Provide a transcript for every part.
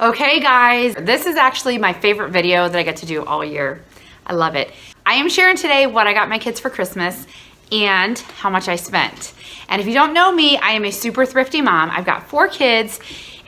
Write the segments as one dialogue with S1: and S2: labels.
S1: Okay guys, this is actually my favorite video that I get to do all year. I love it. I am sharing today what I got my kids for Christmas and how much I spent. And if you don't know me, I am a super thrifty mom. I've got 4 kids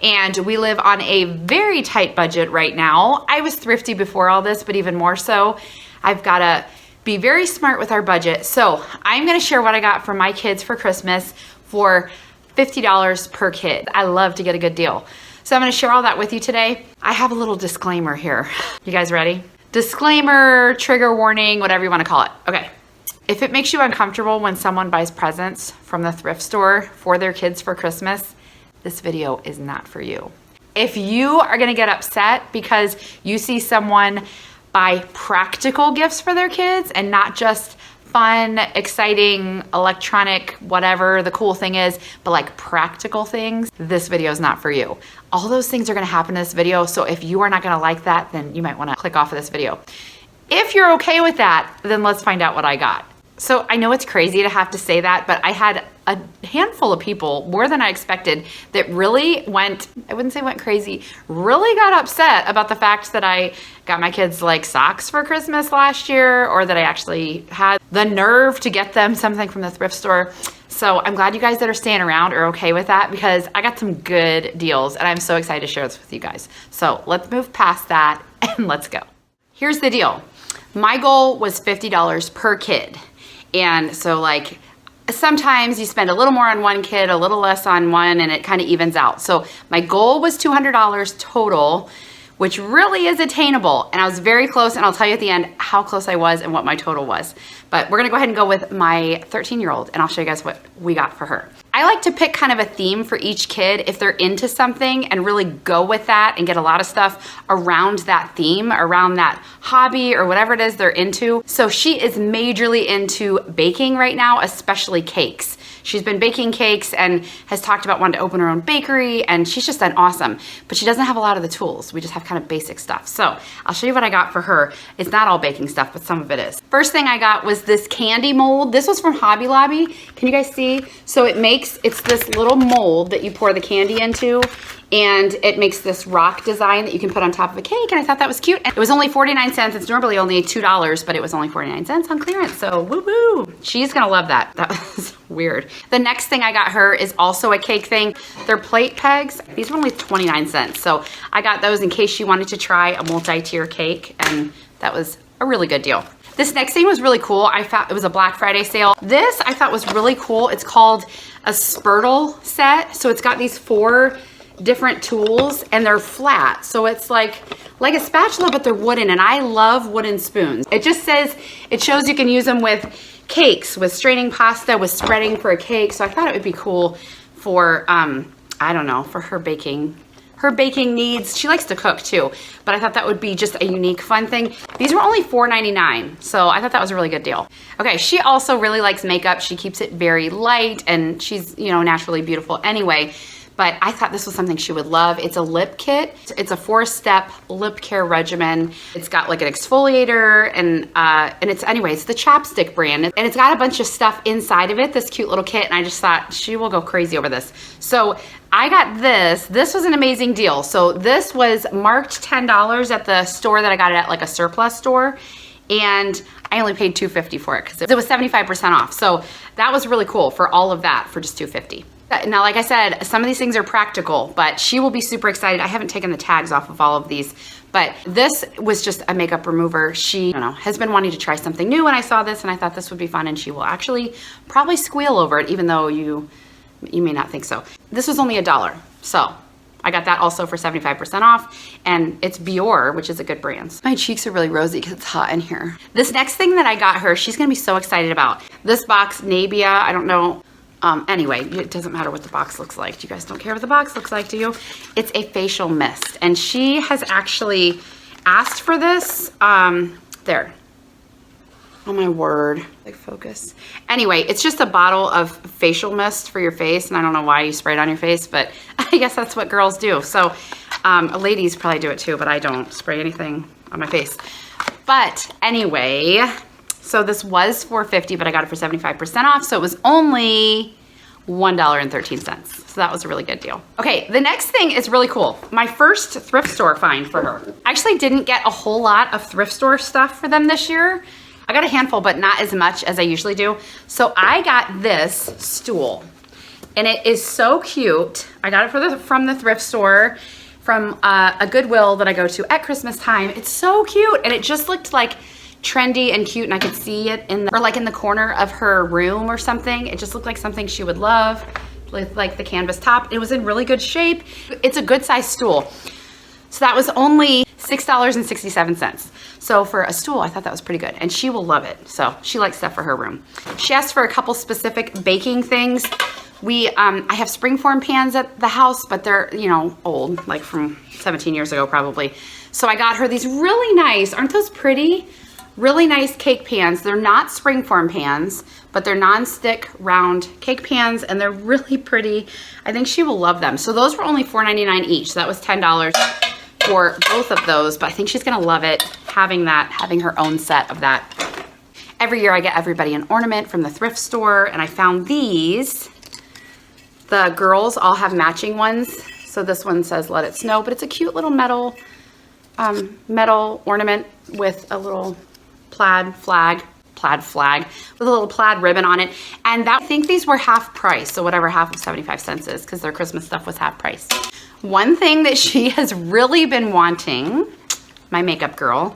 S1: and we live on a very tight budget right now. I was thrifty before all this, but even more so. I've got to be very smart with our budget. So I'm gonna share what I got for my kids for Christmas for $50 per kid. I love to get a good deal. So I'm gonna share all that with you today. I have a little disclaimer here. You guys ready? Disclaimer, trigger warning, whatever you wanna call it. Okay. If it makes you uncomfortable when someone buys presents from the thrift store for their kids for Christmas, this video is not for you. If you are gonna get upset because you see someone buy practical gifts for their kids and not just fun, exciting, electronic, whatever the cool thing is, but like practical things, this video is not for you. All those things are gonna happen in this video, so if you are not gonna like that, then you might wanna click off of this video. If you're okay with that, then let's find out what I got. So I know it's crazy to have to say that, but I had a handful of people, more than I expected, that really went, I wouldn't say went crazy, really got upset about the fact that I got my kids like socks for Christmas last year, or that I actually had the nerve to get them something from the thrift store. So I'm glad you guys that are staying around are okay with that, because I got some good deals and I'm so excited to share this with you guys. So let's move past that and let's go. Here's the deal. My goal was $50 per kid. And so like, sometimes you spend a little more on one kid, a little less on one, and it kind of evens out. So my goal was $200 total, which really is attainable. And I was very close, and I'll tell you at the end how close I was and what my total was. But we're gonna go ahead and go with my 13-year-old, and I'll show you guys what we got for her. I like to pick kind of a theme for each kid if they're into something, and really go with that and get a lot of stuff around that theme, around that hobby or whatever it is they're into. So she is majorly into baking right now, especially cakes. She's been baking cakes and has talked about wanting to open her own bakery, and she's just done awesome. But she doesn't have a lot of the tools. We just have kind of basic stuff. So I'll show you what I got for her. It's not all baking stuff, but some of it is. First thing I got was this candy mold. This was from Hobby Lobby. Can you guys see? So it's this little mold that you pour the candy into, and it makes this rock design that you can put on top of a cake, and I thought that was cute. And it was only 49 cents. It's normally only $2, but it was only 49 cents on clearance, so woo-woo. She's gonna love that. That was weird. The next thing I got her is also a cake thing. They're plate pegs. These were only 29 cents, so I got those in case she wanted to try a multi-tier cake, and that was a really good deal. This next thing was really cool. I thought it was a Black Friday sale. This I thought was really cool. It's called a Spurtle set. So it's got these 4 different tools, and they're flat. So it's like a spatula, but they're wooden, and I love wooden spoons. It just says, it shows you can use them with cakes, with straining pasta, with spreading for a cake. So I thought it would be cool for, I don't know, for her baking needs. She likes to cook too, but I thought that would be just a unique, fun thing. These were only $4.99, so I thought that was a really good deal. Okay, she also really likes makeup. She keeps it very light, and she's, you know, naturally beautiful anyway. But I thought this was something she would love. It's a lip kit. It's a 4-step lip care regimen. It's got like an exfoliator, and it's the Chapstick brand. And it's got a bunch of stuff inside of it, this cute little kit, and I just thought she will go crazy over this. So I got this. This was an amazing deal. So this was marked $10 at the store that I got it at, like a surplus store. And I only paid $2.50 for it because it was 75% off. So that was really cool for all of that for just $2.50. Now, like I said, some of these things are practical, but she will be super excited. I haven't taken the tags off of all of these, but this was just a makeup remover. She, I don't know, has been wanting to try something new, and I saw this and I thought this would be fun, and she will actually probably squeal over it, even though you may not think so. This was only $1, so I got that also for 75% off, and it's Biore, which is a good brand. My cheeks are really rosy because it's hot in here. This next thing that I got her, she's gonna be so excited about. This box, Nabia, I don't know. Anyway, it doesn't matter what the box looks like. You guys don't care what the box looks like, do you? It's a facial mist, and she has actually asked for this. There. Oh my word. Like focus. Anyway, it's just a bottle of facial mist for your face, and I don't know why you spray it on your face, but I guess that's what girls do. So ladies probably do it too, but I don't spray anything on my face. But anyway, so this was $4.50, but I got it for 75% off, so it was only $1.13. So that was a really good deal. Okay, the next thing is really cool. My first thrift store find for her. I actually didn't get a whole lot of thrift store stuff for them this year. I got a handful, but not as much as I usually do. So I got this stool, and it is so cute. I got it from the thrift store, from a Goodwill that I go to at Christmas time. It's so cute, and it just looked like trendy and cute, and I could see it in the corner of her room or something. It just looked like something she would love, with like the canvas top. It was in really good shape. It's a good size stool. So that was only $6.67. So for a stool, I thought that was pretty good, and she will love it. So she likes stuff for her room. She asked for a couple specific baking things. I have springform pans at the house, but they're, you know, old, like from 17 years ago probably. So I got her these really nice, aren't those pretty? Really nice cake pans. They're not springform pans, but they're non-stick round cake pans, and they're really pretty. I think she will love them. So those were only $4.99 each. So that was $10 for both of those, but I think she's gonna love it having her own set of that. Every year I get everybody an ornament from the thrift store, and I found these. The girls all have matching ones. So this one says "Let It Snow," but it's a cute little metal ornament with a little plaid flag with a little plaid ribbon on it. And I think these were half price, so whatever half of 75 cents is, because their Christmas stuff was half price. One thing that she has really been wanting, my makeup girl,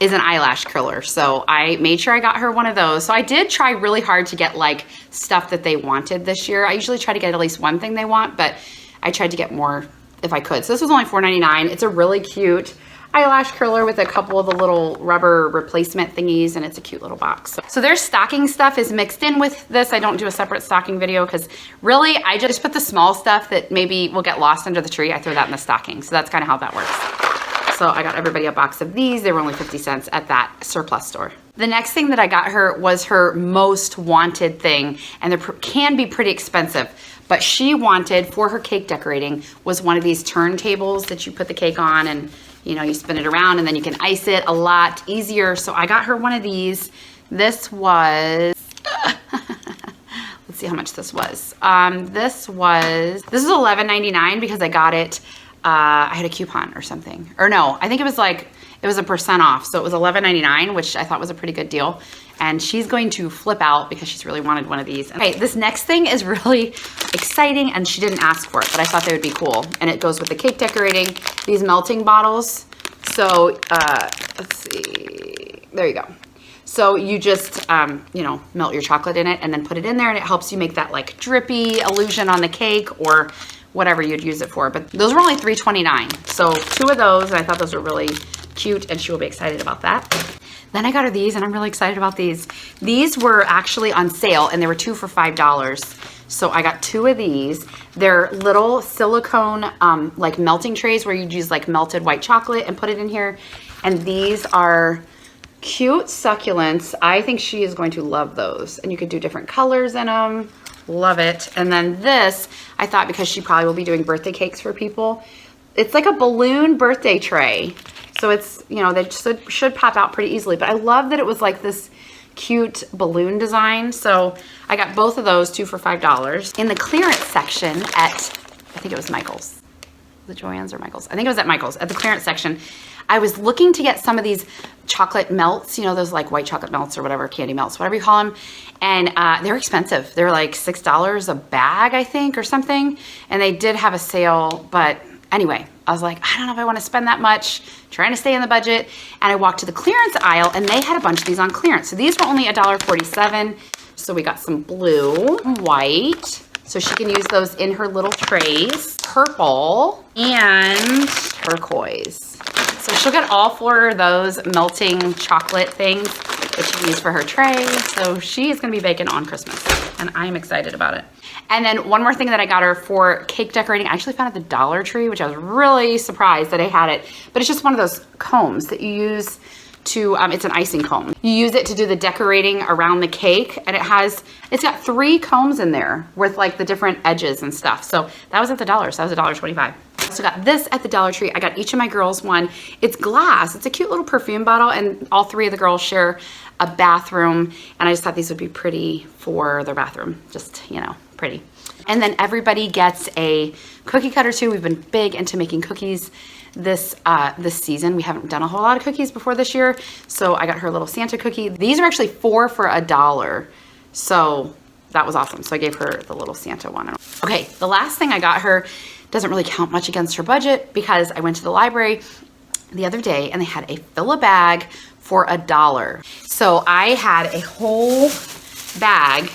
S1: is an eyelash curler. So I made sure I got her one of those. So I did try really hard to get like stuff that they wanted this year. I usually try to get at least one thing they want, but I tried to get more if I could. So this was only $4.99. It's a really cute eyelash curler with a couple of the little rubber replacement thingies, and it's a cute little box. So their stocking stuff is mixed in with this. I don't do a separate stocking video because really I just put the small stuff that maybe will get lost under the tree. I throw that in the stocking. So that's kind of how that works. So I got everybody a box of these. They were only 50 cents at that surplus store. The next thing that I got her was her most wanted thing, and they can be pretty expensive, but she wanted for her cake decorating was one of these turntables that you put the cake on, and you know, you spin it around and then you can ice it a lot easier. So I got her one of these. This was, let's see how much this was. This is $11.99 because I got it, I had a coupon or something. Or no, I think it was like, it was a % off. So it was $11.99, which I thought was a pretty good deal. And she's going to flip out because she's really wanted one of these. Okay, this next thing is really exciting, and she didn't ask for it, but I thought they would be cool. And it goes with the cake decorating, these melting bottles. So let's see, there you go. So you just, you know, melt your chocolate in it and then put it in there, and it helps you make that like drippy illusion on the cake or whatever you'd use it for. But those were only $3.29. So 2 of those, and I thought those were really cute, and she will be excited about that. Then I got her these, and I'm really excited about these. These were actually on sale, and they were 2 for $5. So I got 2 of these. They're little silicone like melting trays where you'd use like melted white chocolate and put it in here. And these are cute succulents. I think she is going to love those. And you could do different colors in them. Love it. And then this, I thought because she probably will be doing birthday cakes for people, it's like a balloon birthday tray. So it's, you know, they should pop out pretty easily. But I love that it was like this cute balloon design. So I got both of those, 2 for $5. In the clearance section at, I think it was Michael's. The Joann's or Michael's? I think it was at Michael's. At the clearance section, I was looking to get some of these chocolate melts, you know, those like white chocolate melts or whatever, candy melts, whatever you call them. And they're expensive. They're like $6 a bag, I think, or something. And they did have a sale, but anyway, I was like, I don't know if I want to spend that much, trying to stay in the budget. And I walked to the clearance aisle, and they had a bunch of these on clearance. So these were only $1.47. So we got some blue, white, so she can use those in her little trays, purple, and turquoise. So she'll get all 4 of those melting chocolate things that she can use for her tray. So she is gonna be baking on Christmas, and I'm excited about it. And then one more thing that I got her for cake decorating, I actually found at the Dollar Tree, which I was really surprised that I had it, but it's just one of those combs that you use to, it's an icing comb. You use it to do the decorating around the cake, and it's got 3 combs in there with like the different edges and stuff. So that was at the Dollar, so that was $1.25. I also got this at the Dollar Tree. I got each of my girls one. It's glass. It's a cute little perfume bottle, and all 3 of the girls share a bathroom, and I just thought these would be pretty for their bathroom. Just, you know, pretty. And then everybody gets a cookie cutter too. We've been big into making cookies this season. We haven't done a whole lot of cookies before this year. So I got her a little Santa cookie. These are actually 4 for $1. So that was awesome. So I gave her the little Santa one. Okay, the last thing I got her doesn't really count much against her budget because I went to the library the other day and they had a fill-a-bag for $1. So I had a whole bag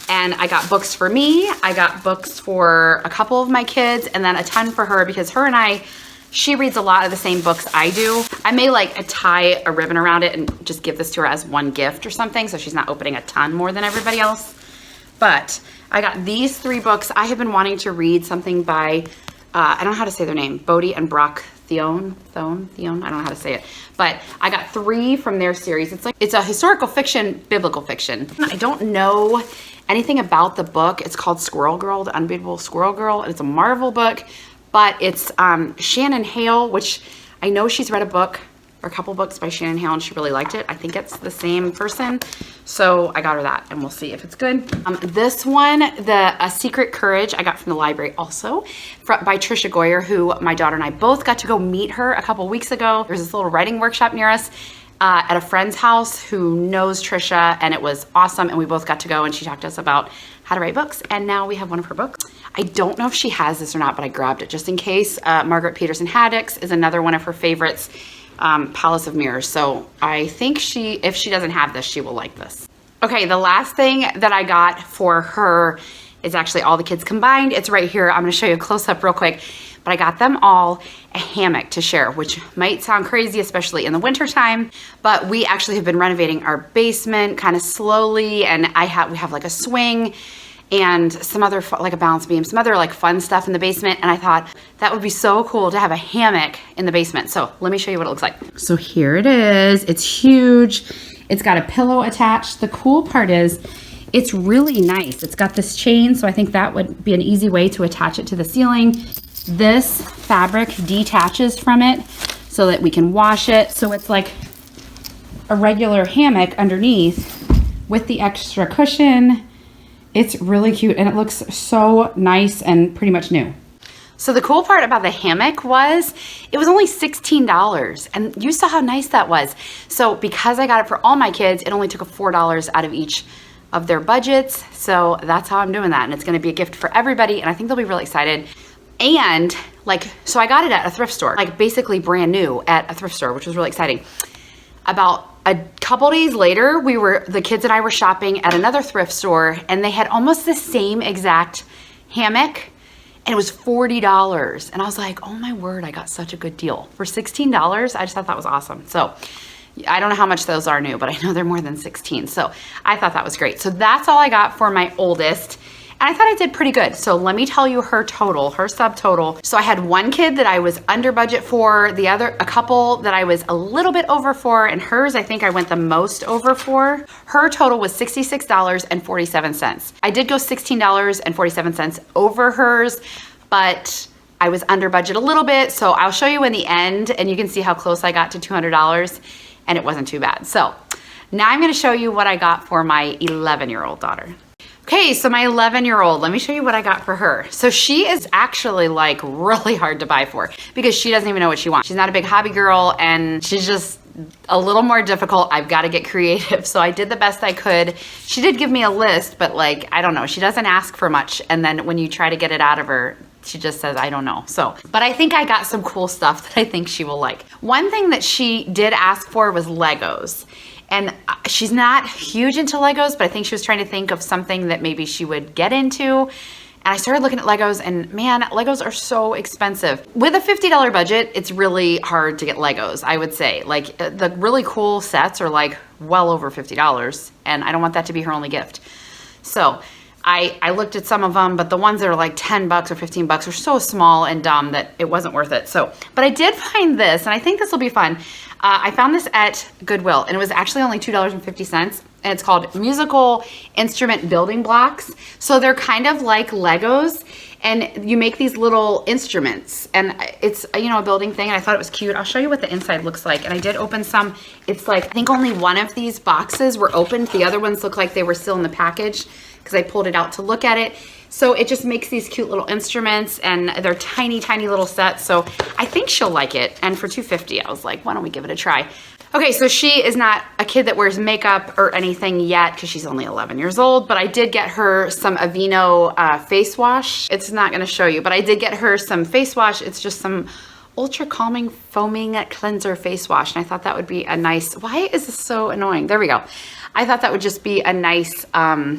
S1: and I got books for me. I got books for a couple of my kids and then a ton for her because her and she reads a lot of the same books I do. I may like tie a ribbon around it and just give this to her as one gift or something so she's not opening a ton more than everybody else. But I got these 3 books. I have been wanting to read something by, I don't know how to say their name, Bodie and Brock Theone, I don't know how to say it. But I got 3 from their series. It's a historical fiction, biblical fiction. I don't know anything about the book. It's called Squirrel Girl, The Unbeatable Squirrel Girl, and it's a Marvel book. But it's Shannon Hale, which I know she's read a book or a couple books by Shannon Hale and she really liked it. I think it's the same person. So I got her that and we'll see if it's good. This one, A Secret Courage, I got from the library also by Trisha Goyer, who my daughter and I both got to go meet her a couple weeks ago. There's this little writing workshop near us at a friend's house who knows Trisha, and it was awesome. And we both got to go and she talked to us about how to write books. And now we have one of her books. I don't know if she has this or not, but I grabbed it just in case. Margaret Peterson Haddix is another one of her favorites, Palace of Mirrors. So I think if she doesn't have this, she will like this. Okay, the last thing that I got for her is actually all the kids combined. It's right here. I'm gonna show you a close-up real quick. But I got them all a hammock to share, which might sound crazy, especially in the winter time. But we actually have been renovating our basement kind of slowly, and we have like a swing and some other, like a balance beam, some other like fun stuff in the basement. And I thought that would be so cool to have a hammock in the basement. So let me show you what it looks like. So here it is. It's huge. It's got a pillow attached. The cool part is it's really nice. It's got this chain, so I think that would be an easy way to attach it to the ceiling. This fabric detaches from it so that we can wash it. So it's like a regular hammock underneath with the extra cushion. It's really cute and it looks so nice and pretty much new. So the cool part about the hammock was it was only $16 and you saw how nice that was. So because I got it for all my kids, it only took $4 out of each of their budgets. So that's how I'm doing that. And it's gonna be a gift for everybody and I think they'll be really excited. And so I got it at a thrift store, like basically brand new at a thrift store, which was really exciting. About a couple days later, the kids and I were shopping at another thrift store and they had almost the same exact hammock and it was $40. And I was like, oh my word, I got such a good deal. For $16, I just thought that was awesome. So I don't know how much those are new, but I know they're more than 16. So I thought that was great. So that's all I got for my oldest. And I thought I did pretty good. So let me tell you her total, her subtotal. So I had one kid that I was under budget for, a couple that I was a little bit over for, and hers I think I went the most over for. Her total was $66.47. I did go $16.47 over hers, but I was under budget a little bit. So I'll show you in the end and you can see how close I got to $200 and it wasn't too bad. So now I'm gonna show you what I got for my 11-year-old daughter. Okay, so my 11-year-old, let me show you what I got for her. So she is actually like really hard to buy for because she doesn't even know what she wants. She's not a big hobby girl and she's just a little more difficult. I've got to get creative. So I did the best I could. She did give me a list, but like, I don't know. She doesn't ask for much. And then when you try to get it out of her, she just says, I don't know. So, but I think I got some cool stuff that I think she will like. One thing that she did ask for was Legos. And she's not huge into Legos, but I think she was trying to think of something that maybe she would get into. And I started looking at Legos and man, Legos are so expensive. With a $50 budget, it's really hard to get Legos, I would say. Like the really cool sets are like well over $50 and I don't want that to be her only gift. So I looked at some of them, but the ones that are like 10 bucks or 15 bucks are so small and dumb that it wasn't worth it. So, but I did find this and I think this will be fun. I found this at Goodwill and it was actually only $2.50 and it's called Musical Instrument Building Blocks. So they're kind of like Legos and you make these little instruments and it's, you know, a building thing and I thought it was cute. I'll show you what the inside looks like. And I did open some. It's like, I think only one of these boxes were opened. The other ones look like they were still in the package because I pulled it out to look at it. So it just makes these cute little instruments, and they're tiny, tiny little sets. So I think she'll like it. And for $2.50, I was like, why don't we give it a try? Okay, so she is not a kid that wears makeup or anything yet because she's only 11 years old, but I did get her some Aveno face wash. It's not gonna show you, but I did get her some face wash. It's just some ultra calming foaming cleanser face wash, and I thought that would be a nice, why is this so annoying? There we go. I thought that would just be a nice, I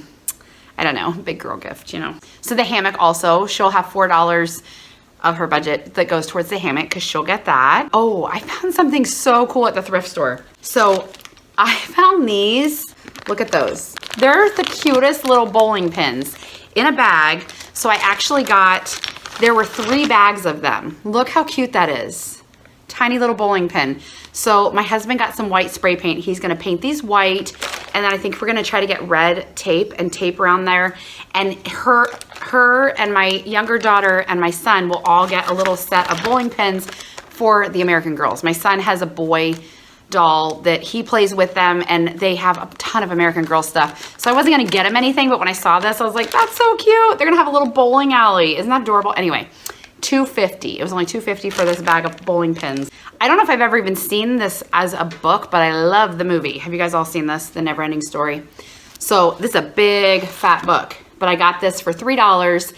S1: don't know, big girl gift, you know. So the hammock also, she'll have $4 of her budget that goes towards the hammock because she'll get that. Oh, I found something so cool at the thrift store. So I found these, look at those. They're the cutest little bowling pins in a bag. So I actually got, there were 3 bags of them. Look how cute that is. Tiny little bowling pin. So my husband got some white spray paint. He's gonna paint these white, and then I think we're gonna try to get red tape and tape around there. And her and my younger daughter and my son will all get a little set of bowling pins for the American Girls. My son has a boy doll that he plays with them, and they have a ton of American Girl stuff. So I wasn't gonna get him anything, but when I saw this, I was like, that's so cute. They're gonna have a little bowling alley. Isn't that adorable? Anyway, $2.50. It was only $2.50 for this bag of bowling pins. I don't know if I've ever even seen this as a book, but I love the movie. Have you guys all seen this, The Neverending Story? So this is a big fat book, but I got this for $3,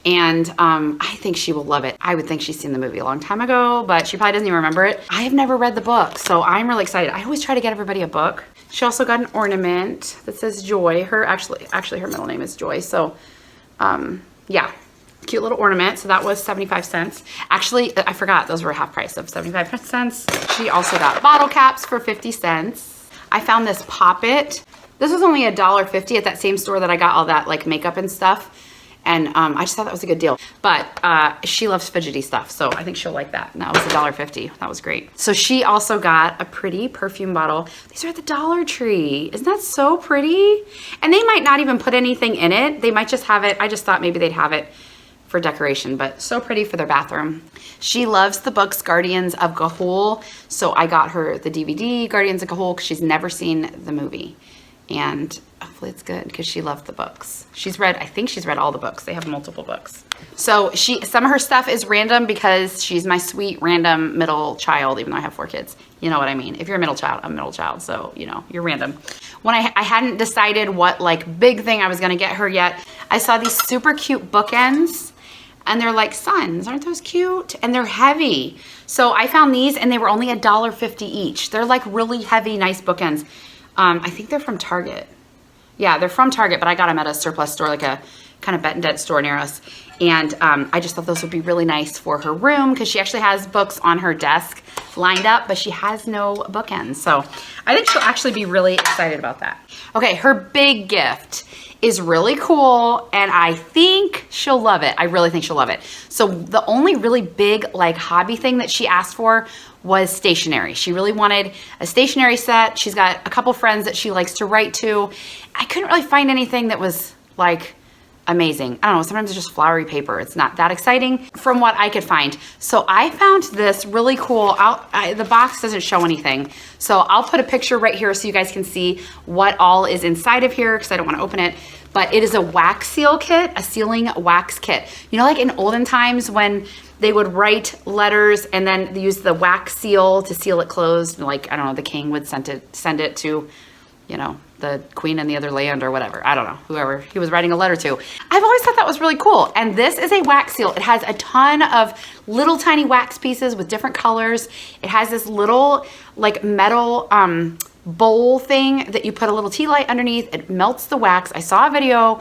S1: and I think she will love it. I would think she's seen the movie a long time ago, but she probably doesn't even remember it. I have never read the book, so I'm really excited. I always try to get everybody a book. She also got an ornament that says Joy. Actually her middle name is Joy. So yeah, cute little ornament. So that was 75 cents. Actually, I forgot, those were half price of 75 cents. She also got bottle caps for 50 cents. I found this Pop It. This was only $1.50 at that same store that I got all that like makeup and stuff. And I just thought that was a good deal. But she loves fidgety stuff, so I think she'll like that. And that was $1.50. That was great. So she also got a pretty perfume bottle. These are at the Dollar Tree. Isn't that so pretty? And they might not even put anything in it. They might just have it. I just thought maybe they'd have it for decoration, but so pretty for their bathroom. She loves the books Guardians of Ga'Hoole, so I got her the DVD Guardians of Ga'Hoole because she's never seen the movie. And hopefully it's good because she loved the books. I think she's read all the books. They have multiple books. So some of her stuff is random because she's my sweet random middle child, even though I have 4 kids. You know what I mean? If you're a middle child, I'm a middle child, so you know, you're random. When I hadn't decided what like big thing I was gonna get her yet, I saw these super cute bookends, and they're like suns. Aren't those cute? And they're heavy. So I found these, and they were only $1.50 each. They're like really heavy, nice bookends. I think they're from Target. Yeah, they're from Target, but I got them at a surplus store, like a kind of bet and dead store near us. And I just thought those would be really nice for her room because she actually has books on her desk lined up, but she has no bookends. So I think she'll actually be really excited about that. Okay, her big gift is really cool, and I think she'll love it. I really think she'll love it. So the only really big like hobby thing that she asked for was stationery. She really wanted a stationery set. She's got a couple friends that she likes to write to. I couldn't really find anything that was like amazing. I don't know, sometimes it's just flowery paper. It's not that exciting from what I could find. So I found this really cool, the box doesn't show anything. So I'll put a picture right here so you guys can see what all is inside of here because I don't want to open it. But it is a wax seal kit, a sealing wax kit. You know, like in olden times when they would write letters and then they use the wax seal to seal it closed. Like, I don't know, the king would send it to, you know, the queen in the other land or whatever. I don't know, whoever he was writing a letter to. I've always thought that was really cool. And this is a wax seal. It has a ton of little tiny wax pieces with different colors. It has this little like metal bowl thing that you put a little tea light underneath. It melts the wax. I saw a video,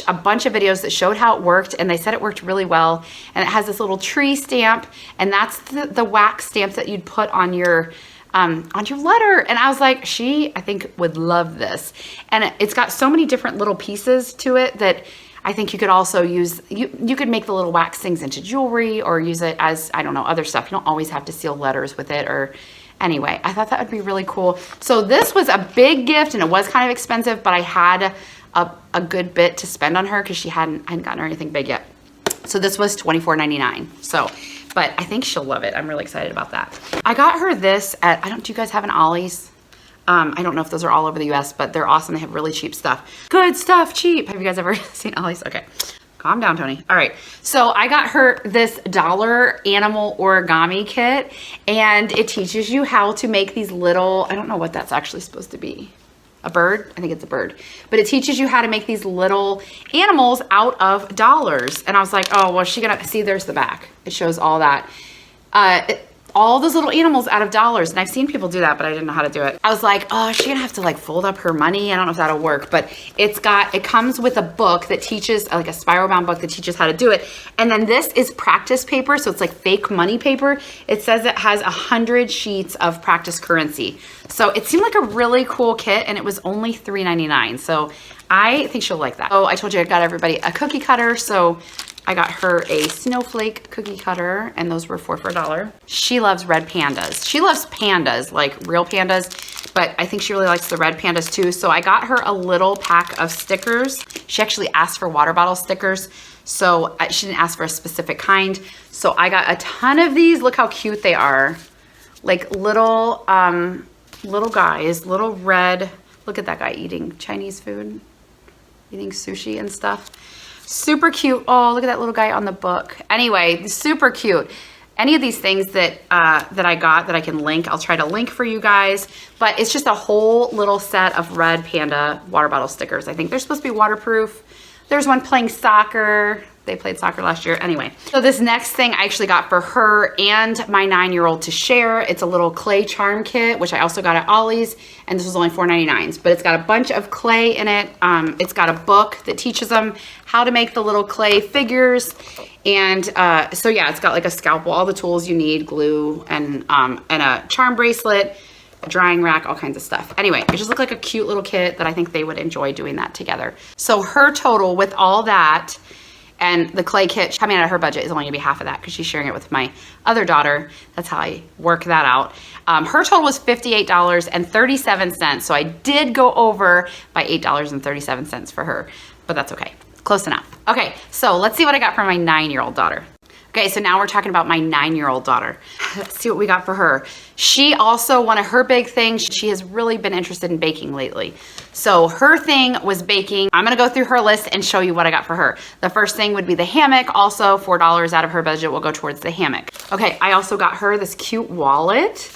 S1: a bunch of videos that showed how it worked, and they said it worked really well. And it has this little tree stamp, and that's the wax stamp that you'd put on your letter. And I was like, I think would love this. And it's got so many different little pieces to it that I think you could also use, you could make the little wax things into jewelry or use it as, I don't know, other stuff. You don't always have to seal letters with it or anyway, I thought that would be really cool. So this was a big gift and it was kind of expensive, but I had a good bit to spend on her because I hadn't gotten her anything big yet. So this was $24.99. So, but I think she'll love it. I'm really excited about that. I got her this at, do you guys have an Ollie's? I don't know if those are all over the US, but they're awesome. They have really cheap stuff. Good stuff, cheap. Have you guys ever seen Ollie's? Okay. Calm down, Tony. All right, so I got her this $1 animal origami kit, and it teaches you how to make these little, I don't know what that's actually supposed to be. A bird? I think it's a bird. But it teaches you how to make these little animals out of dollars. And I was like, oh, well, she gonna, see, there's the back. It shows all that. All those little animals out of dollars. And I've seen people do that, but I didn't know how to do it. I was like, oh, is she gonna have to like fold up her money? I don't know if that'll work, but it comes with a book that teaches, like a spiral bound book that teaches how to do it. And then this is practice paper. So it's like fake money paper. It says it has 100 sheets of practice currency. So it seemed like a really cool kit, and it was only $3.99. So I think she'll like that. Oh, I told you I got everybody a cookie cutter. So I got her a snowflake cookie cutter, and those were 4 for $1. She loves red pandas. She loves pandas, like real pandas, but I think she really likes the red pandas too. So I got her a little pack of stickers. She actually asked for water bottle stickers, so she didn't ask for a specific kind. So I got a ton of these. Look how cute they are. Like little guys, little red. Look at that guy eating Chinese food, eating sushi and stuff. Super cute. Oh, look at that little guy on the book. Anyway, super cute. Any of these things that I got that I can link, I'll try to link for you guys. But it's just a whole little set of red panda water bottle stickers. I think they're supposed to be waterproof. There's one playing soccer. They played soccer last year. Anyway, so this next thing I actually got for her and my 9-year-old to share. It's a little clay charm kit, which I also got at Ollie's, and this was only $4.99. But it's got a bunch of clay in it. It's got a book that teaches them how to make the little clay figures. And so yeah, it's got like a scalpel, all the tools you need, glue, and a charm bracelet, a drying rack, all kinds of stuff. Anyway, it just looked like a cute little kit that I think they would enjoy doing that together. So her total with all that and the clay kit coming out of her budget is only gonna be half of that because she's sharing it with my other daughter. That's how I work that out. Her total was $58.37. So I did go over by $8.37 for her, but that's okay. Close enough. Okay, so let's see what I got for my 9-year-old daughter. Okay, so now we're talking about my 9-year-old daughter. Let's see what we got for her. She also, one of her big things, she has really been interested in baking lately. So her thing was baking. I'm gonna go through her list and show you what I got for her. The first thing would be the hammock. Also, $4 out of her budget will go towards the hammock. Okay, I also got her this cute wallet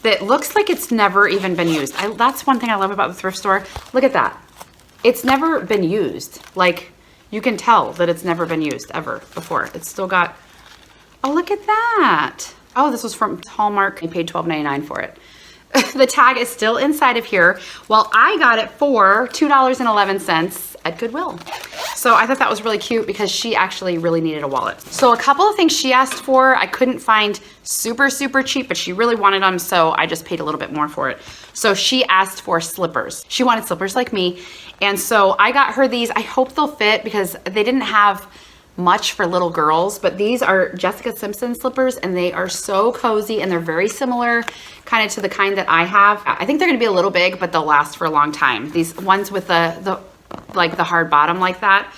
S1: that looks like it's never even been used. That's one thing I love about the thrift store. Look at that. It's never been used. Like, you can tell that it's never been used ever before. It's still got, oh, look at that. Oh, this was from Hallmark. I paid $12.99 for it. The tag is still inside of here. Well, I got it for $2.11 at Goodwill. So I thought that was really cute because she actually really needed a wallet. So a couple of things she asked for, I couldn't find super, super cheap, but she really wanted them, so I just paid a little bit more for it. So she asked for slippers. She wanted slippers like me. And so I got her these. I hope they'll fit because they didn't have much for little girls, but these are Jessica Simpson slippers, and they are so cozy, and they're very similar kind of to the kind that I have. I think they're gonna be a little big, but they'll last for a long time. These ones with the hard bottom like that,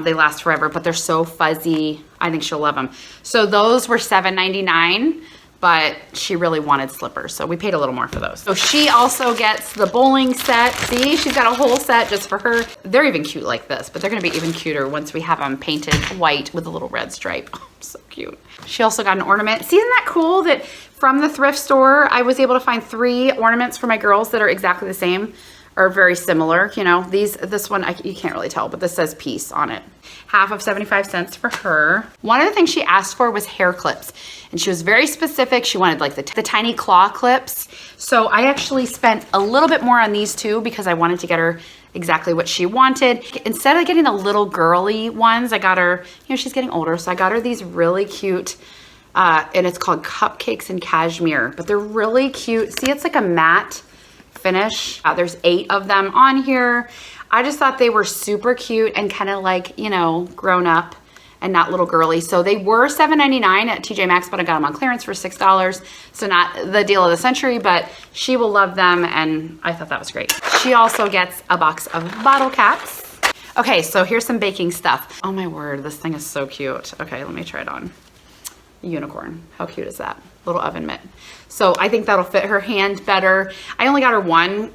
S1: they last forever, but they're so fuzzy. I think she'll love them. So those were $7.99, but she really wanted slippers, so we paid a little more for those. So she also gets the bowling set. See, she's got a whole set just for her. They're even cute like this, but they're gonna be even cuter once we have them painted white with a little red stripe. Oh, so cute. She also got an ornament. See, isn't that cool that from the thrift store, I was able to find 3 ornaments for my girls that are exactly the same, or very similar, you know. This one, you can't really tell, but this says peace on it. Half of 75 cents for her. One of the things she asked for was hair clips, and she was very specific. She wanted like the tiny claw clips. So I actually spent a little bit more on these too because I wanted to get her exactly what she wanted. Instead of getting the little girly ones, I got her, you know, she's getting older, so I got her these really cute, and it's called Cupcakes in Cashmere, but they're really cute. See, it's like a matte finish. There's 8 of them on here. I just thought they were super cute and kind of like, you know, grown up and not little girly. So they were $7.99 at TJ Maxx, but I got them on clearance for $6. So not the deal of the century, but she will love them, and I thought that was great. She also gets a box of bottle caps. Okay, so here's some baking stuff. Oh my word, this thing is so cute. Okay, let me try it on. Unicorn, how cute is that? little oven mitt. So I think that'll fit her hand better. I only got her one.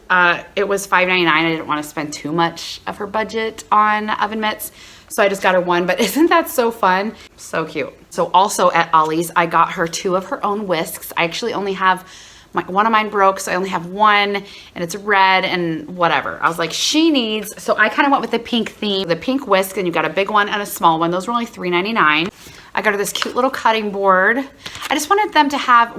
S1: It was $5.99. I didn't want to spend too much of her budget on oven mitts. So I just got her one, but isn't that so fun? So cute. So also at Ollie's, I got her 2 of her own whisks. I actually only have, one of mine broke, so I only have one, and it's red and whatever. I was like, she needs, so I kind of went with the pink theme. The pink whisk, and you got a big one and a small one. Those were only $3.99. I got her this cute little cutting board. I just wanted them to have,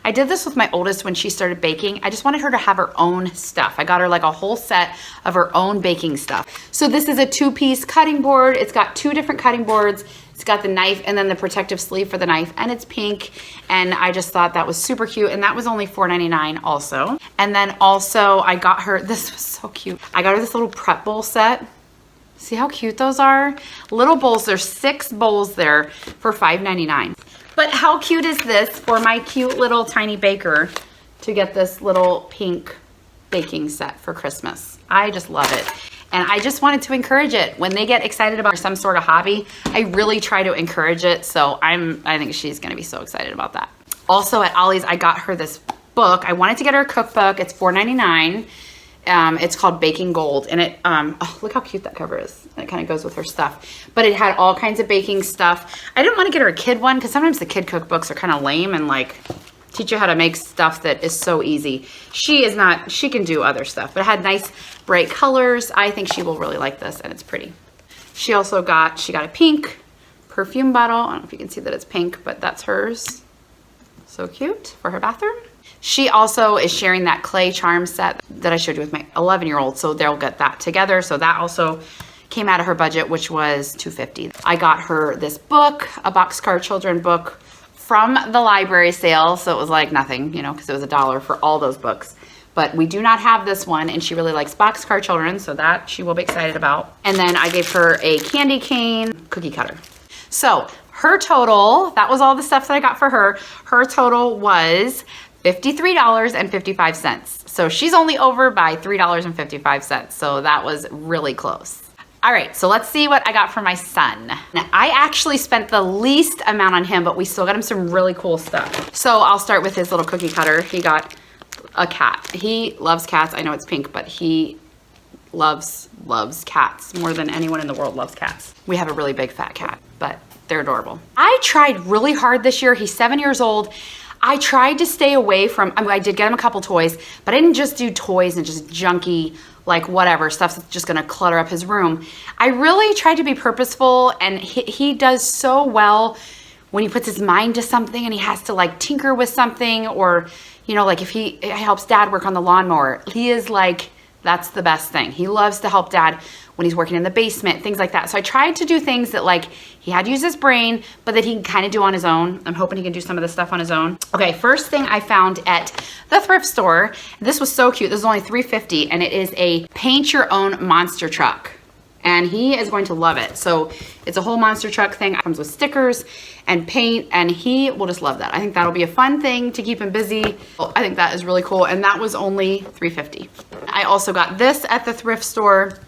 S1: I did this with my oldest when she started baking. I just wanted her to have her own stuff. I got her like a whole set of her own baking stuff. So this is a 2-piece cutting board. It's got 2 different cutting boards. It's got the knife and then the protective sleeve for the knife, and it's pink. And I just thought that was super cute. And that was only $4.99 also. And then also I got her, this was so cute. I got her this little prep bowl set. See how cute those are? Little bowls, there's 6 bowls there for $5.99. But how cute is this for my cute little tiny baker to get this little pink baking set for Christmas? I just love it. And I just wanted to encourage it. When they get excited about some sort of hobby, I really try to encourage it. So I think she's gonna be so excited about that. Also at Ollie's, I got her this book. I wanted to get her a cookbook. It's $4.99. It's called Baking Gold, and it, oh, look how cute that cover is. It kind of goes with her stuff, but it had all kinds of baking stuff. I didn't want to get her a kid one because sometimes the kid cookbooks are kind of lame and like teach you how to make stuff that is so easy. She is not, she can do other stuff, but it had nice bright colors. I think she will really like this, and it's pretty. She also got, she got a pink perfume bottle. I don't know if you can see that it's pink, but that's hers. So cute for her bathroom. She also is sharing that clay charm set that I showed you with my 11-year-old, so they'll get that together. So that also came out of her budget, which was $2.50. I got her this book, a Boxcar Children book from the library sale, so it was like nothing, you know, because it was $1 for all those books. But we do not have this one, and she really likes Boxcar Children, so that she will be excited about. And then I gave her a candy cane cookie cutter. So her total, that was all the stuff that I got for her. Her total was $53.55. So she's only over by $3.55. So that was really close. All right, so let's see what I got for my son. Now, I actually spent the least amount on him, but we still got him some really cool stuff. So I'll start with his little cookie cutter. He got a cat. He loves cats. I know it's pink, but he loves cats more than anyone in the world loves cats. We have a really big fat cat, but they're adorable. I tried really hard this year. He's 7 years old. I tried to stay away from, I mean, I did get him a couple toys, but I didn't just do toys and just junky, like whatever, stuff that's just gonna clutter up his room. I really tried to be purposeful, and he does so well when he puts his mind to something and he has to like tinker with something, or, you know, like if he helps Dad work on the lawnmower, he is like, that's the best thing. He loves to help Dad when he's working in the basement, things like that. So I tried to do things that like he had to use his brain, but that he can kind of do on his own. I'm hoping he can do some of this stuff on his own. Okay, first thing I found at the thrift store, this was so cute. This is only $3.50, and it is a paint your own monster truck. And he is going to love it. So it's a whole monster truck thing. It comes with stickers and paint, and he will just love that. I think that'll be a fun thing to keep him busy. I think that is really cool, and that was only $3.50. I also got this at the thrift store.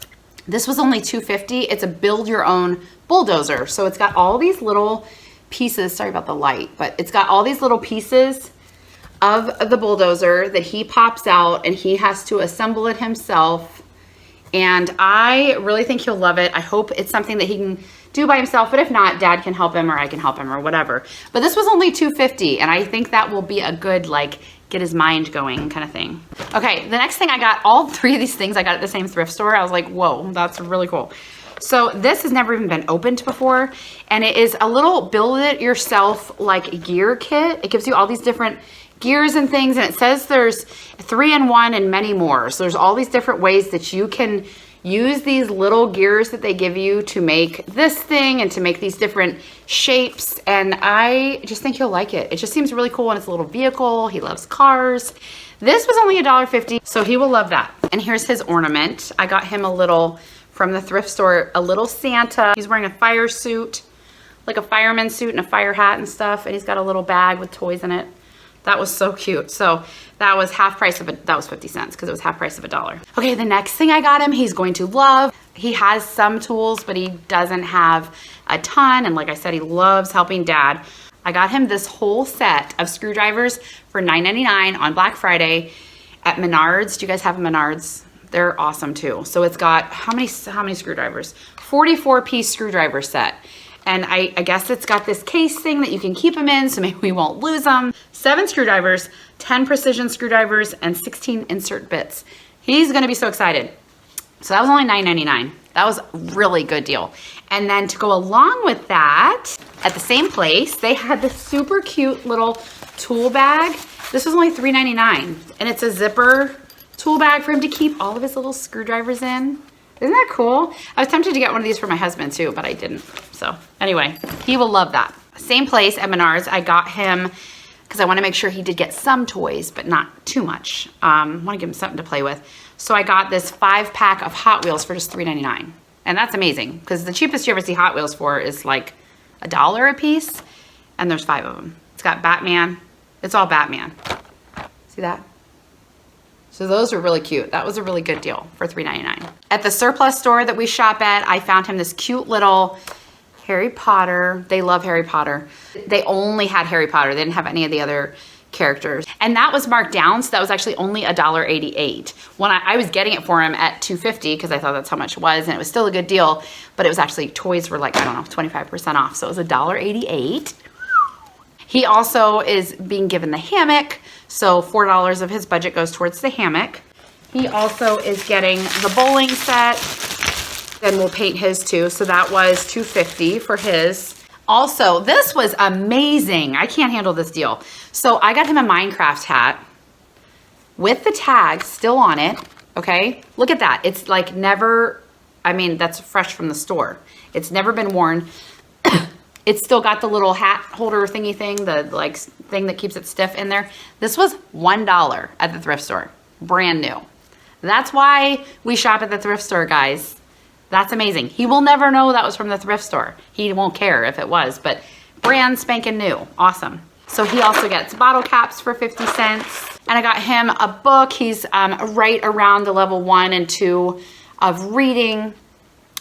S1: This was only $2.50. It's a build your own bulldozer. So it's got all these little pieces, sorry about the light, but it's got all these little pieces of the bulldozer that he pops out, and he has to assemble it himself. And I really think he'll love it. I hope it's something that he can do by himself, but if not, Dad can help him, or I can help him, or whatever. But this was only $2.50, and I think that will be a good, like, get his mind going kind of thing. Okay, the next thing I got, all 3 of these things I got at the same thrift store. I was like, whoa, that's really cool. So this has never even been opened before, and it is a little build it yourself like gear kit. It gives you all these different gears and things, and it says there's 3-in-1 and many more. So there's all these different ways that you can use these little gears that they give you to make this thing and to make these different shapes. And I just think he'll like it. It just seems really cool, and it's a little vehicle. He loves cars. This was only $1.50, so he will love that. And here's his ornament. I got him a little, from the thrift store, a little Santa. He's wearing a fire suit, like a fireman suit and a fire hat and stuff. And he's got a little bag with toys in it. That was so cute. So that was half price of it. That was 50 cents because it was half price of $1. Okay, the next thing I got him, he's going to love. He has some tools, but he doesn't have a ton. And like I said, he loves helping Dad. I got him this whole set of screwdrivers for $9.99 on Black Friday at Menards. Do you guys have Menards? They're awesome too. So it's got, how many screwdrivers? 44-piece screwdriver set. And I guess it's got this case thing that you can keep them in so maybe we won't lose them. 7 screwdrivers, 10 precision screwdrivers, and 16 insert bits. He's gonna be so excited. So that was only $9.99. That was a really good deal. And then to go along with that, at the same place, they had this super cute little tool bag. This was only $3.99. And it's a zipper tool bag for him to keep all of his little screwdrivers in. Isn't that cool? I was tempted to get one of these for my husband too, but I didn't. So anyway, he will love that. Same place at Menards, I got him, because I want to make sure he did get some toys, but not too much. I want to give him something to play with. So I got this 5-pack of Hot Wheels for just $3.99. And that's amazing, because the cheapest you ever see Hot Wheels for is like $1 a piece, and there's 5 of them. It's got Batman. It's all Batman. See that? So those are really cute. That was a really good deal for $3.99. At the surplus store that we shop at, I found him this cute little Harry Potter. They love Harry Potter. They only had Harry Potter. They didn't have any of the other characters. And that was marked down, so that was actually only $1.88. When I was getting it for him at $2.50 because I thought that's how much it was, and it was still a good deal, but it was actually, toys were like, I don't know, 25% off. So it was $1.88. He also is being given the hammock, so $4 of his budget goes towards the hammock. He also is getting the bowling set, and we'll paint his too, so that was $2.50 for his. Also, this was amazing. I can't handle this deal. So I got him a Minecraft hat with the tag still on it, okay? Look at that. It's like never, I mean, that's fresh from the store. It's never been worn. It's still got the little hat holder thingy thing, the like thing that keeps it stiff in there. This was $1 at the thrift store, brand new. That's why we shop at the thrift store, guys. That's amazing. He will never know that was from the thrift store. He won't care if it was, but brand spanking new, awesome. So he also gets bottle caps for 50 cents. And I got him a book. He's right around the level 1 and 2 of reading.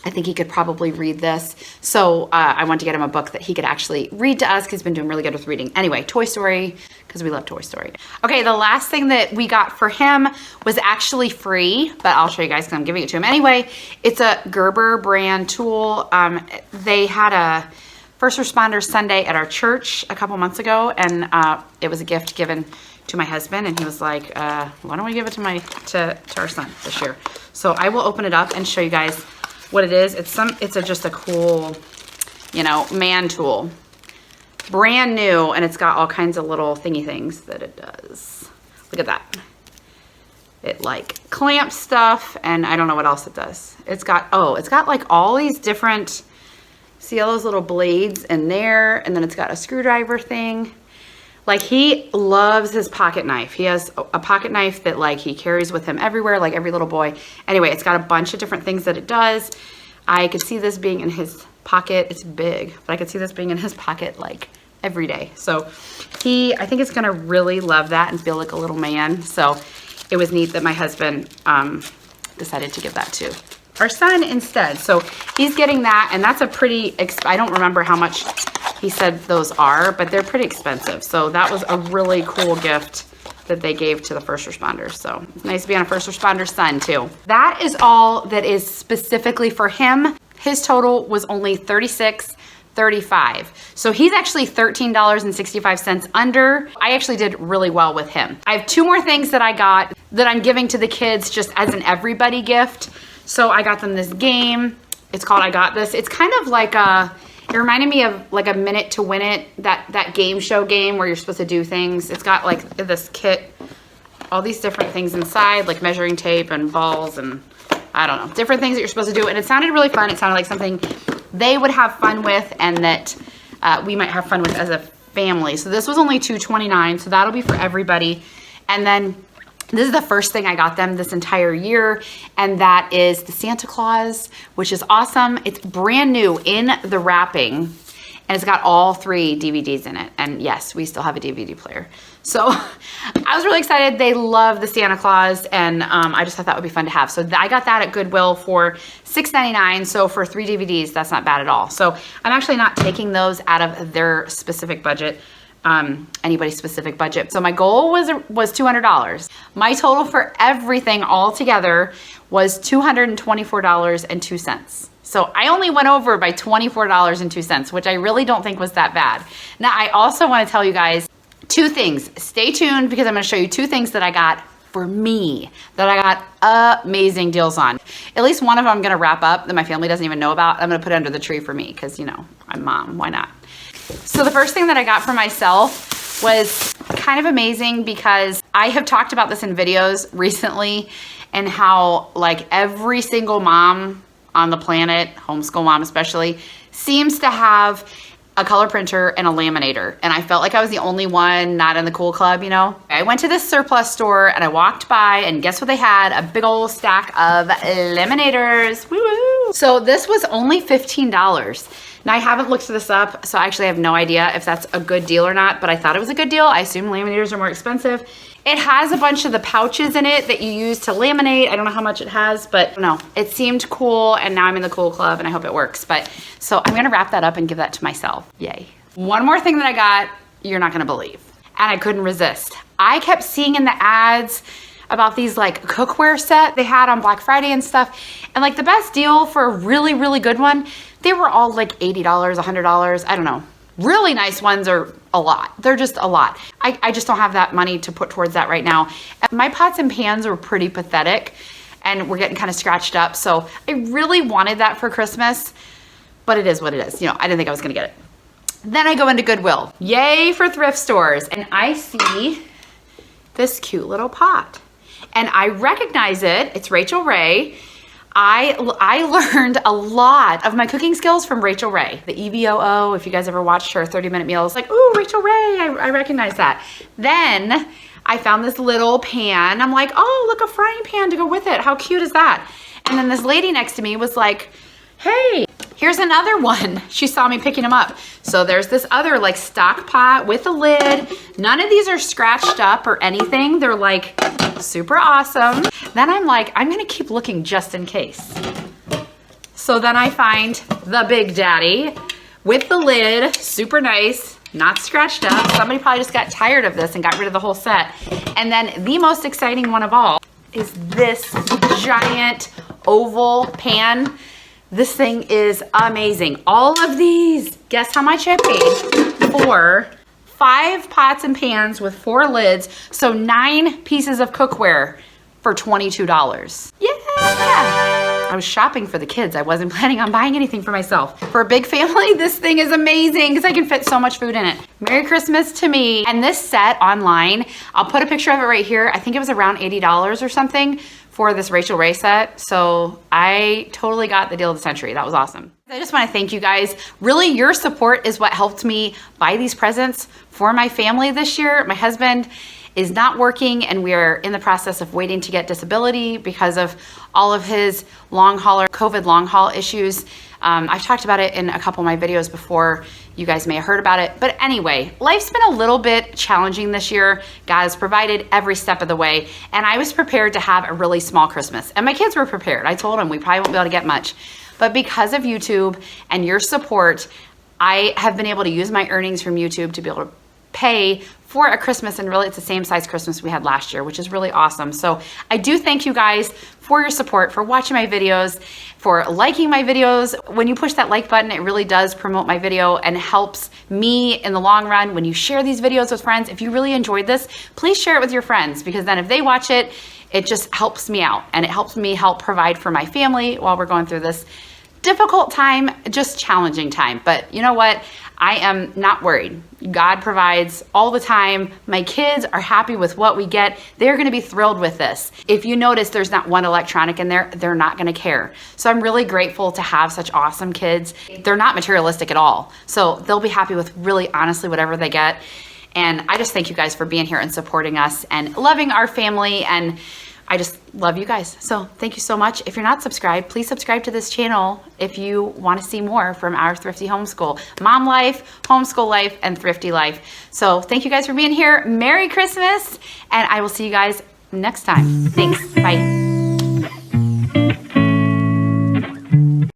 S1: I think he could probably read this. So I wanted to get him a book that he could actually read to us because he's been doing really good with reading. Anyway, Toy Story, because we love Toy Story. Okay, the last thing that we got for him was actually free, but I'll show you guys because I'm giving it to him. Anyway, it's a Gerber brand tool. They had a First Responder Sunday at our church a couple months ago, and it was a gift given to my husband, and he was like, why don't we give it to our son this year? So I will open it up and show you guys what it is. It's just a cool, you know, man tool. Brand new, and it's got all kinds of little thingy things that it does. Look at that. It like clamps stuff, and I don't know what else it does. It's got like all these different, see all those little blades in there, and then it's got a screwdriver thing. Like, he loves his pocket knife. He has a pocket knife that like he carries with him everywhere, like every little boy. Anyway, it's got a bunch of different things that it does. I could see this being in his pocket. It's big, but I could see this being in his pocket like every day. So I think it's gonna really love that and feel like a little man. So it was neat that my husband decided to give that to our son instead. So he's getting that, and that's a pretty, I don't remember how much he said those are, but they're pretty expensive. So that was a really cool gift that they gave to the first responders. So it's nice to be on a first responder's son too. That is all that is specifically for him. His total was only $36.35. So he's actually $13.65 under. I actually did really well with him. I have 2 more things that I got that I'm giving to the kids just as an everybody gift. So I got them this game. It's called I Got This. It's kind of like it reminded me of like a Minute to Win It, that game show game where you're supposed to do things. It's got like this kit, all these different things inside, like measuring tape and balls and I don't know, different things that you're supposed to do. And it sounded really fun. It sounded like something they would have fun with and that we might have fun with as a family. So this was only $2.29, so that'll be for everybody. And then this is the first thing I got them this entire year, and that is the Santa Claus, which is awesome. It's brand new in the wrapping, and it's got all 3 DVDs in it. And yes, we still have a DVD player. So I was really excited. They love the Santa Claus, and I just thought that would be fun to have. So I got that at Goodwill for $6.99. So for 3 DVDs, that's not bad at all. So I'm actually not taking those out of their specific budget, anybody's specific budget. So my goal was $200. My total for everything all together was $224.02. So I only went over by $24.02, which I really don't think was that bad. Now, I also want to tell you guys 2 things. Stay tuned because I'm going to show you 2 things that I got for me that I got amazing deals on. At least one of them I'm going to wrap up that my family doesn't even know about. I'm going to put it under the tree for me because, you know, I'm mom. Why not? So the first thing that I got for myself was kind of amazing because I have talked about this in videos recently and how like every single mom on the planet, homeschool mom especially, seems to have a color printer and a laminator. And I felt like I was the only one not in the cool club, you know? I went to this surplus store and I walked by and guess what they had? A big old stack of laminators. Woo-woo. So this was only $15. Now I haven't looked this up, so I actually have no idea if that's a good deal or not, but I thought it was a good deal. I assume laminators are more expensive. It has a bunch of the pouches in it that you use to laminate. I don't know how much it has, but no, it seemed cool, and now I'm in the cool club and I hope it works. But so I'm gonna wrap that up and give that to myself. Yay. One more thing that I got, you're not gonna believe, and I couldn't resist. I kept seeing in the ads about these like cookware set they had on Black Friday and stuff, and like the best deal for a really, really good one, they were all like $80, $100, I don't know. Really nice ones are a lot. They're just a lot. I just don't have that money to put towards that right now. And my pots and pans were pretty pathetic and we're getting kind of scratched up. So I really wanted that for Christmas, but it is what it is. You know, I didn't think I was gonna get it. Then I go into Goodwill. Yay for thrift stores. And I see this cute little pot. And I recognize it. It's Rachel Ray. I learned a lot of my cooking skills from Rachel Ray, the EVOO. If you guys ever watched her 30-minute meals, like, ooh, Rachel Ray, I recognize that. Then I found this little pan. I'm like, oh, look, a frying pan to go with it. How cute is that? And then this lady next to me was like, hey, here's another one. She saw me picking them up. So there's this other like stock pot with a lid. None of these are scratched up or anything. They're like super awesome. Then I'm like, I'm gonna keep looking just in case. So then I find the Big Daddy with the lid, super nice, not scratched up. Somebody probably just got tired of this and got rid of the whole set. And then the most exciting one of all is this giant oval pan. This thing is amazing. All of these, guess how much I paid for 5 pots and pans with 4 lids, so 9 pieces of cookware for $22. Yeah! I was shopping for the kids. I wasn't planning on buying anything for myself. For a big family, this thing is amazing because I can fit so much food in it. Merry Christmas to me. And this set online, I'll put a picture of it right here. I think it was around $80 or something for this Rachel Ray set. So I totally got the deal of the century. That was awesome. I just want to thank you guys. Really, your support is what helped me buy these presents for my family this year. My husband is not working and we are in the process of waiting to get disability because of all of his long haul or COVID long haul issues. I've talked about it in a couple of my videos before. You guys may have heard about it. But anyway, life's been a little bit challenging this year. God has provided every step of the way. And I was prepared to have a really small Christmas. And my kids were prepared. I told them we probably won't be able to get much. But because of YouTube and your support, I have been able to use my earnings from YouTube to be able to pay for a Christmas, and really it's the same size Christmas we had last year, which is really awesome. So I do thank you guys for your support, for watching my videos, for liking my videos. When you push that like button, it really does promote my video and helps me in the long run. When you share these videos with friends, if you really enjoyed this, please share it with your friends, because then if they watch it, it just helps me out and it helps me help provide for my family while we're going through this difficult time, just challenging time. But you know what? I am not worried. God provides all the time. My kids are happy with what we get. They're gonna be thrilled with this. If you notice there's not one electronic in there, they're not gonna care. So I'm really grateful to have such awesome kids. They're not materialistic at all. So they'll be happy with really honestly whatever they get. And I just thank you guys for being here and supporting us and loving our family and I just love you guys. So thank you so much. If you're not subscribed, please subscribe to this channel if you want to see more from our thrifty homeschool. Mom life, homeschool life, and thrifty life. So thank you guys for being here. Merry Christmas, and I will see you guys next time. Thanks. Bye.